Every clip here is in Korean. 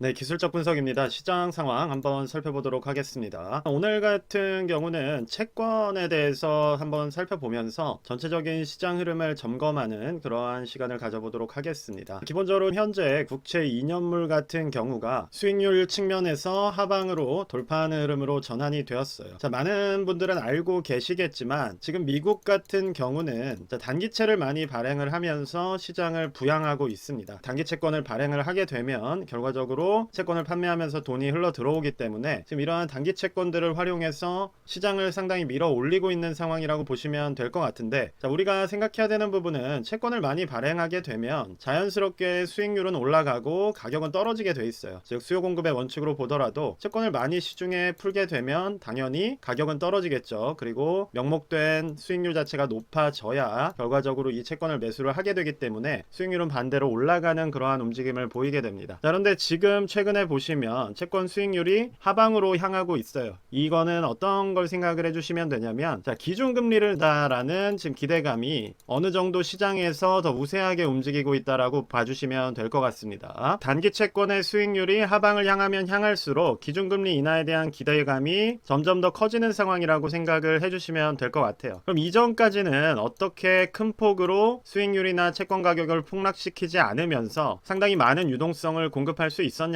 네, 기술적 분석입니다. 시장 상황 한번 살펴보도록 하겠습니다. 오늘 같은 경우는 채권에 대해서 한번 살펴보면서 전체적인 시장 흐름을 점검하는 그러한 시간을 가져보도록 하겠습니다. 기본적으로 현재 국채 2년물 같은 경우가 수익률 측면에서 하방으로 돌파하는 흐름으로 전환이 되었어요. 자, 많은 분들은 알고 계시겠지만 지금 미국 같은 경우는 단기채를 많이 발행을 하면서 시장을 부양하고 있습니다. 단기 채권을 발행을 하게 되면 결과적으로 채권을 판매하면서 돈이 흘러 들어오기 때문에 지금 이러한 단기 채권들을 활용해서 시장을 상당히 밀어 올리고 있는 상황이라고 보시면 될 것 같은데, 자, 우리가 생각해야 되는 부분은 채권을 많이 발행하게 되면 자연스럽게 수익률은 올라가고 가격은 떨어지게 돼 있어요. 즉 수요 공급의 원칙으로 보더라도 채권을 많이 시중에 풀게 되면 당연히 가격은 떨어지겠죠. 그리고 명목된 수익률 자체가 높아져야 결과적으로 이 채권을 매수를 하게 되기 때문에 수익률은 반대로 올라가는 그러한 움직임을 보이게 됩니다. 자, 그런데 지금 최근에 보시면 채권 수익률이 하방으로 향하고 있어요. 이거는 어떤 걸 생각을 해주시면 되냐면, 자, 기준금리를 다라는 지금 기대감이 어느 정도 시장에서 더 우세하게 움직이고 있다라고 봐주시면 될 것 같습니다. 단기 채권의 수익률이 하방을 향하면 향할수록 기준금리 인하에 대한 기대감이 점점 더 커지는 상황이라고 생각을 해주시면 될 것 같아요. 그럼 이전까지는 어떻게 큰 폭으로 수익률이나 채권 가격을 폭락시키지 않으면서 상당히 많은 유동성을 공급할 수 있었냐면,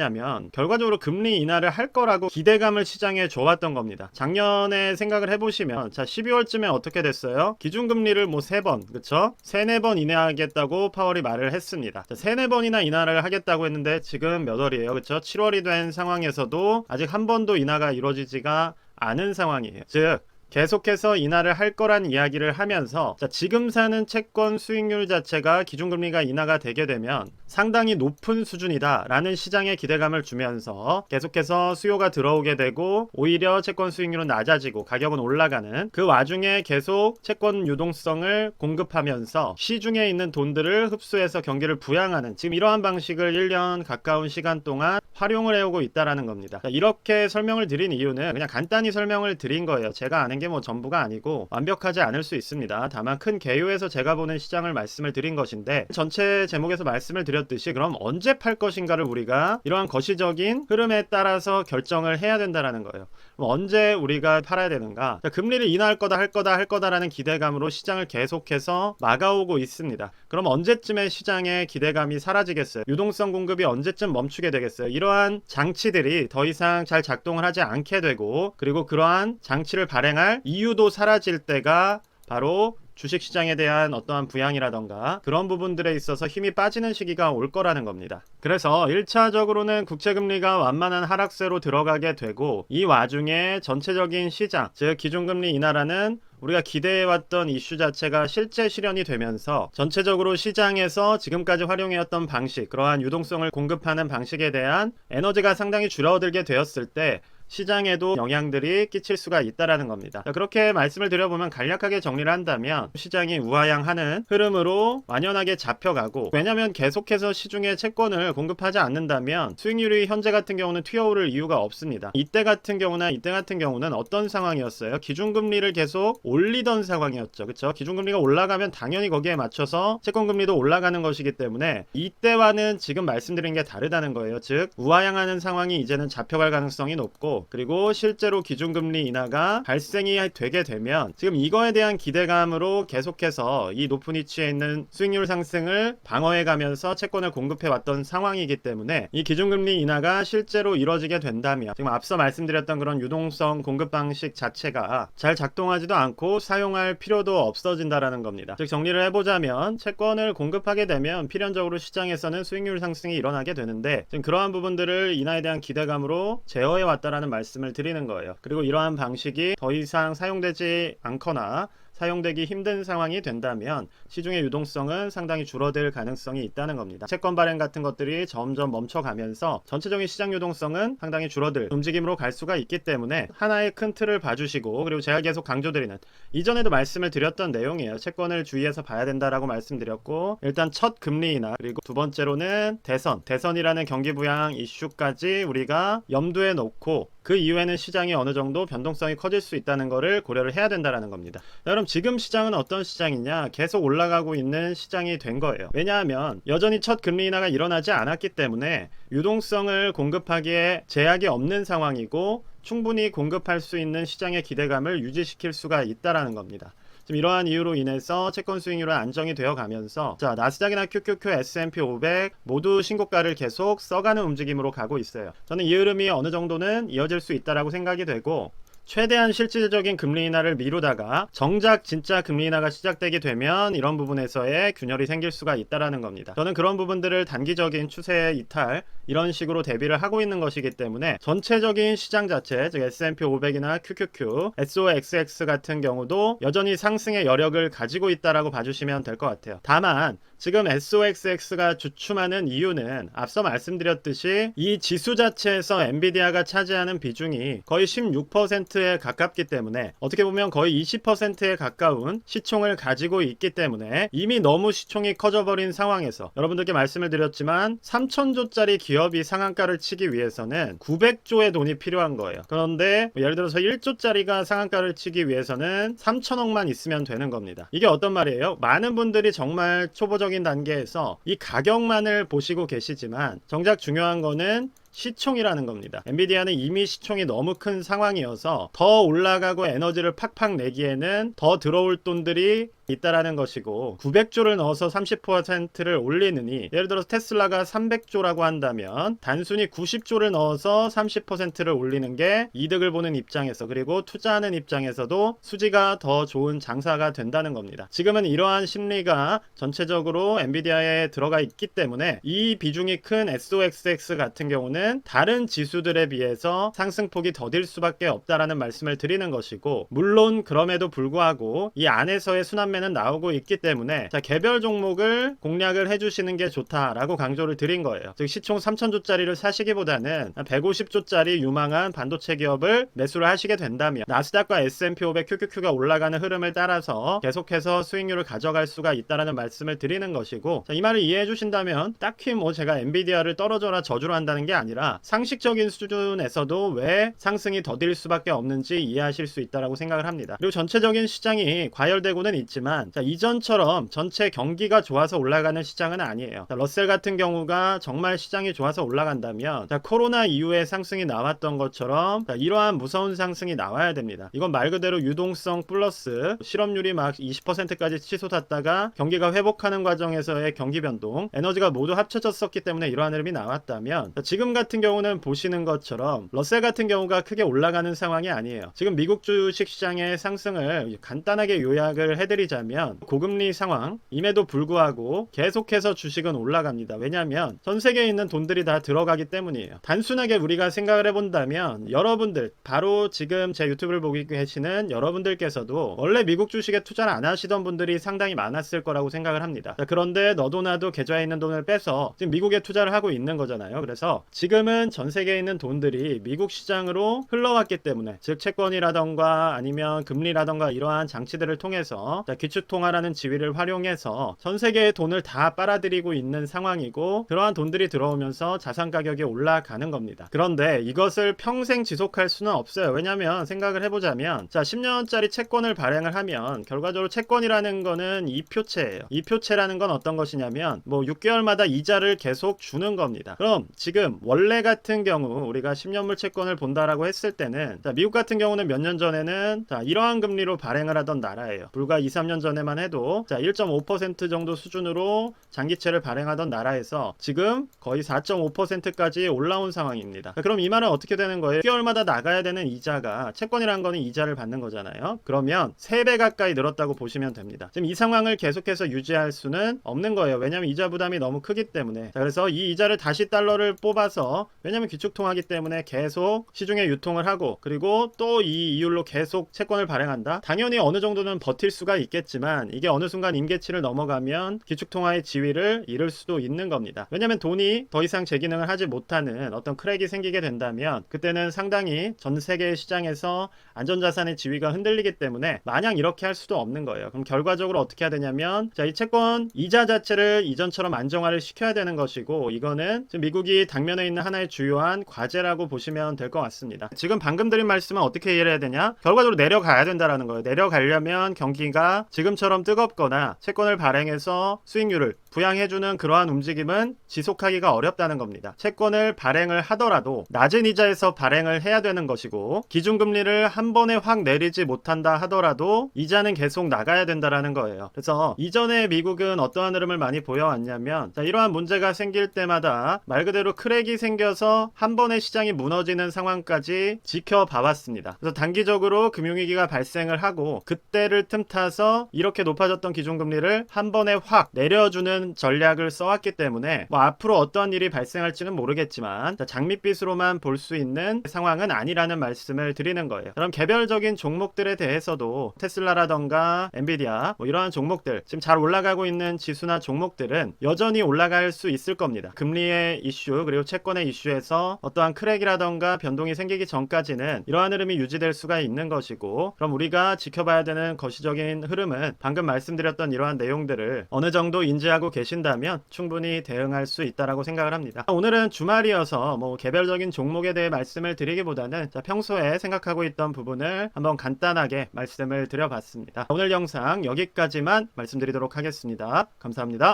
결과적으로 금리 인하를 할 거라고 기대감을 시장에 줘왔던 겁니다. 작년에 생각을 해보시면, 자, 12월쯤에 어떻게 됐어요? 기준금리를 뭐 3번, 그쵸? 3, 4번 인하하겠다고 파월이 말을 했습니다. 자, 3, 4번이나 인하를 하겠다고 했는데 지금 몇 월이에요? 그쵸? 7월이 된 상황에서도 아직 한 번도 인하가 이루어지지가 않은 상황이에요. 즉 계속해서 인하를 할 거란 이야기를 하면서, 자, 지금 사는 채권 수익률 자체가 기준금리가 인하가 되게 되면 상당히 높은 수준이다 라는 시장의 기대감을 주면서 계속해서 수요가 들어오게 되고 오히려 채권 수익률은 낮아지고 가격은 올라가는, 그 와중에 계속 채권 유동성을 공급하면서 시중에 있는 돈들을 흡수해서 경기를 부양하는, 지금 이러한 방식을 1년 가까운 시간 동안 활용을 해오고 있다라는 겁니다. 자, 이렇게 설명을 드린 이유는 그냥 간단히 설명을 드린 거예요. 제가 아는 게 뭐 전부가 아니고 완벽하지 않을 수 있습니다. 다만 큰 개요에서 제가 보는 시장을 말씀을 드린 것인데, 전체 제목에서 말씀을 드렸듯이 그럼 언제 팔 것인가를 우리가 이러한 거시적인 흐름에 따라서 결정을 해야 된다라는 거예요. 그럼 언제 우리가 팔아야 되는가? 자, 금리를 인하할 거다 할 거다 할 거다라는 기대감으로 시장을 계속해서 막아오고 있습니다. 그럼 언제쯤에 시장의 기대감이 사라지겠어요? 유동성 공급이 언제쯤 멈추게 되겠어요? 이러한 장치들이 더 이상 잘 작동을 하지 않게 되고, 그리고 그러한 장치를 발행할 이유도 사라질 때가 바로 주식시장에 대한 어떠한 부양이라던가 그런 부분들에 있어서 힘이 빠지는 시기가 올 거라는 겁니다. 그래서 1차적으로는 국채금리가 완만한 하락세로 들어가게 되고, 이 와중에 전체적인 시장, 즉 기준금리 인하라는 우리가 기대해왔던 이슈 자체가 실제 실현이 되면서 전체적으로 시장에서 지금까지 활용해왔던 방식, 그러한 유동성을 공급하는 방식에 대한 에너지가 상당히 줄어들게 되었을 때 시장에도 영향들이 끼칠 수가 있다라는 겁니다. 자, 그렇게 말씀을 드려보면 간략하게 정리를 한다면 시장이 우하향하는 흐름으로 완연하게 잡혀가고, 왜냐하면 계속해서 시중에 채권을 공급하지 않는다면 수익률이 현재 같은 경우는 튀어오를 이유가 없습니다. 이때 같은 경우는 어떤 상황이었어요? 기준금리를 계속 올리던 상황이었죠. 그쵸? 기준금리가 올라가면 당연히 거기에 맞춰서 채권금리도 올라가는 것이기 때문에 이때와는 지금 말씀드린 게 다르다는 거예요. 즉 우하향하는 상황이 이제는 잡혀갈 가능성이 높고, 그리고 실제로 기준금리 인하가 발생이 되게 되면 지금 이거에 대한 기대감으로 계속해서 이 높은 위치에 있는 수익률 상승을 방어해가면서 채권을 공급해왔던 상황이기 때문에 이 기준금리 인하가 실제로 이루어지게 된다면 지금 앞서 말씀드렸던 그런 유동성 공급 방식 자체가 잘 작동하지도 않고 사용할 필요도 없어진다라는 겁니다. 즉 정리를 해보자면 채권을 공급하게 되면 필연적으로 시장에서는 수익률 상승이 일어나게 되는데, 지금 그러한 부분들을 인하에 대한 기대감으로 제어해왔다라는 말씀을 드리는 거예요. 그리고 이러한 방식이 더 이상 사용되지 않거나 사용되기 힘든 상황이 된다면 시중의 유동성은 상당히 줄어들 가능성이 있다는 겁니다. 채권 발행 같은 것들이 점점 멈춰가면서 전체적인 시장 유동성은 상당히 줄어들 움직임으로 갈 수가 있기 때문에 하나의 큰 틀을 봐주시고, 그리고 제가 계속 강조드리는, 이전에도 말씀을 드렸던 내용이에요. 채권을 주의해서 봐야 된다라고 말씀드렸고, 일단 첫 금리 인하, 그리고 두 번째로는 대선이라는 경기부양 이슈까지 우리가 염두에 놓고 그 이후에는 시장이 어느 정도 변동성이 커질 수 있다는 것을 고려를 해야 된다는 겁니다. 여러분, 그럼 지금 시장은 어떤 시장이냐? 계속 올라가고 있는 시장이 된 거예요. 왜냐하면 여전히 첫 금리 인하가 일어나지 않았기 때문에 유동성을 공급하기에 제약이 없는 상황이고 충분히 공급할 수 있는 시장의 기대감을 유지시킬 수가 있다라는 겁니다. 지금 이러한 이유로 인해서 채권 수익률은 안정이 되어 가면서 자, 나스닥이나 QQQ, S&P 500 모두 신고가를 계속 써가는 움직임으로 가고 있어요. 저는 이 흐름이 어느 정도는 이어질 수 있다라고 생각이 되고, 최대한 실질적인 금리 인하를 미루다가 정작 진짜 금리 인하가 시작되게 되면 이런 부분에서의 균열이 생길 수가 있다라는 겁니다. 저는 그런 부분들을 단기적인 추세 이탈 이런 식으로 대비를 하고 있는 것이기 때문에 전체적인 시장 자체, 즉 S&P 500이나 QQQ, SOXX 같은 경우도 여전히 상승의 여력을 가지고 있다라고 봐주시면 될 것 같아요. 다만 지금 SOXX가 주춤하는 이유는 앞서 말씀드렸듯이 이 지수 자체에서 엔비디아가 차지하는 비중이 거의 16%에 가깝기 때문에 어떻게 보면 거의 20%에 가까운 시총을 가지고 있기 때문에 이미 너무 시총이 커져버린 상황에서 여러분들께 말씀을 드렸지만 3,000조짜리 기업이 상한가를 치기 위해서는 900조의 돈이 필요한 거예요. 그런데 예를 들어서 1조짜리가 상한가를 치기 위해서는 3,000억만 있으면 되는 겁니다. 이게 어떤 말이에요? 많은 분들이 정말 초보적인 단계에서 이 가격만을 보시고 계시지만 정작 중요한 거는 시총이라는 겁니다. 엔비디아는 이미 시총이 너무 큰 상황이어서 더 올라가고 에너지를 팍팍 내기에는 더 들어올 돈들이 있다라는 것이고, 900조를 넣어서 30%를 올리느니 예를 들어서 테슬라가 300조라고 한다면 단순히 90조를 넣어서 30%를 올리는 게 이득을 보는 입장에서, 그리고 투자하는 입장에서도 수지가 더 좋은 장사가 된다는 겁니다. 지금은 이러한 심리가 전체적으로 엔비디아에 들어가 있기 때문에 이 비중이 큰 SOXX 같은 경우는 다른 지수들에 비해서 상승폭이 더딜 수밖에 없다라는 말씀을 드리는 것이고, 물론 그럼에도 불구하고 이 안에서의 순환매는 나오고 있기 때문에 자, 개별 종목을 공략을 해주시는 게 좋다라고 강조를 드린 거예요. 즉 시총 3,000조짜리를 사시기보다는 150조짜리 유망한 반도체 기업을 매수를 하시게 된다면 나스닥과 S&P 500, QQQ가 올라가는 흐름을 따라서 계속해서 수익률을 가져갈 수가 있다라는 말씀을 드리는 것이고, 자, 이 말을 이해해 주신다면 딱히 뭐 제가 엔비디아를 떨어져라 저주로 한다는 게 아니라 상식적인 수준에서도 왜 상승이 더딜 수밖에 없는지 이해하실 수 있다라고 생각을 합니다. 그리고 전체적인 시장이 과열되고는 있지만 자, 이전처럼 전체 경기가 좋아서 올라가는 시장은 아니에요. 자, 러셀 같은 경우가 정말 시장이 좋아서 올라간다면 자, 코로나 이후에 상승이 나왔던 것처럼 자, 이러한 무서운 상승이 나와야 됩니다. 이건 말 그대로 유동성 플러스 실업률이 막 20%까지 치솟았다가 경기가 회복하는 과정에서의 경기 변동, 에너지가 모두 합쳐졌었기 때문에 이러한 흐름이 나왔다면 자, 지금 같은 경우는 보시는 것처럼 러셀 같은 경우가 크게 올라가는 상황이 아니에요. 지금 미국 주식 시장의 상승을 간단하게 요약을 해드리자면 고금리 상황임에도 불구하고 계속해서 주식은 올라갑니다. 왜냐하면 전 세계에 있는 돈들이 다 들어가기 때문이에요. 단순하게 우리가 생각을 해본다면 여러분들, 바로 지금 제 유튜브를 보고 계시는 여러분들께서도 원래 미국 주식에 투자를 안 하시던 분들이 상당히 많았을 거라고 생각을 합니다. 자, 그런데 너도 나도 계좌에 있는 돈을 빼서 지금 미국에 투자를 하고 있는 거잖아요. 그래서 지금은 전 세계에 있는 돈들이 미국 시장으로 흘러왔기 때문에, 즉 채권이라던가 아니면 금리라던가 이러한 장치들을 통해서 자, 기축통화라는 지위를 활용해서 전 세계의 돈을 다 빨아들이고 있는 상황이고, 그러한 돈들이 들어오면서 자산 가격이 올라가는 겁니다. 그런데 이것을 평생 지속할 수는 없어요. 왜냐하면 생각을 해보자면 자, 10년짜리 채권을 발행을 하면 결과적으로 채권이라는 거는 이표채예요. 이표채라는 건 어떤 것이냐면 뭐 6개월마다 이자를 계속 주는 겁니다. 그럼 지금 원래 같은 경우 우리가 10년물 채권을 본다라고 했을 때는 자, 미국 같은 경우는 몇 년 전에는 자, 이러한 금리로 발행을 하던 나라예요. 불과 2, 3년 전에만 해도 자, 1.5% 정도 수준으로 장기채를 발행하던 나라에서 지금 거의 4.5%까지 올라온 상황입니다. 자, 그럼 이 말은 어떻게 되는 거예요? 6개월마다 나가야 되는 이자가, 채권이란 거는 이자를 받는 거잖아요. 그러면 3배 가까이 늘었다고 보시면 됩니다. 지금 이 상황을 계속해서 유지할 수는 없는 거예요. 왜냐하면 이자 부담이 너무 크기 때문에. 자, 그래서 이 이자를 다시 달러를 뽑아서, 왜냐하면 기축통화기 때문에 계속 시중에 유통을 하고, 그리고 또 이 이율로 계속 채권을 발행한다. 당연히 어느 정도는 버틸 수가 있겠죠. 모르겠지만 이게 어느 순간 임계치를 넘어가면 기축통화의 지위를 잃을 수도 있는 겁니다. 왜냐하면 돈이 더 이상 제 기능을 하지 못하는 어떤 크랙이 생기게 된다면 그때는 상당히 전 세계 시장에서 안전자산의 지위가 흔들리기 때문에 마냥 이렇게 할 수도 없는 거예요. 그럼 결과적으로 어떻게 해야 되냐면 자, 이 채권 이자 자체를 이전처럼 안정화를 시켜야 되는 것이고 이거는 지금 미국이 당면에 있는 하나의 주요한 과제라고 보시면 될 것 같습니다. 지금 방금 드린 말씀은 어떻게 이해를 해야 되냐? 결과적으로 내려가야 된다라는 거예요. 내려가려면 경기가 지금처럼 뜨겁거나 채권을 발행해서 수익률을 부양해주는 그러한 움직임은 지속하기가 어렵다는 겁니다. 채권을 발행을 하더라도 낮은 이자에서 발행을 해야 되는 것이고 기준금리를 한 번에 확 내리지 못한다 하더라도 이자는 계속 나가야 된다라는 거예요. 그래서 이전에 미국은 어떠한 흐름을 많이 보여왔냐면 자, 이러한 문제가 생길 때마다 말 그대로 크랙이 생겨서 한 번에 시장이 무너지는 상황까지 지켜봐왔습니다. 그래서 단기적으로 금융위기가 발생을 하고 그때를 틈타서 이렇게 높아졌던 기준금리를 한 번에 확 내려주는 전략을 써왔기 때문에 뭐 앞으로 어떠한 일이 발생할지는 모르겠지만 장밋빛으로만 볼 수 있는 상황은 아니라는 말씀을 드리는 거예요. 그럼 개별적인 종목들에 대해서도 테슬라라던가 엔비디아 뭐 이러한 종목들 지금 잘 올라가고 있는 지수나 종목들은 여전히 올라갈 수 있을 겁니다. 금리의 이슈 그리고 채권의 이슈에서 어떠한 크랙이라던가 변동이 생기기 전까지는 이러한 흐름이 유지될 수가 있는 것이고 그럼 우리가 지켜봐야 되는 거시적인 흐름은 방금 말씀드렸던 이러한 내용들을 어느 정도 인지하고 계신다면 충분히 대응할 수 있다라고 생각을 합니다. 오늘은 주말이어서 뭐 개별적인 종목에 대해 말씀을 드리기보다는 평소에 생각하고 있던 부분을 한번 간단하게 말씀을 드려봤습니다. 오늘 영상 여기까지만 말씀드리도록 하겠습니다. 감사합니다.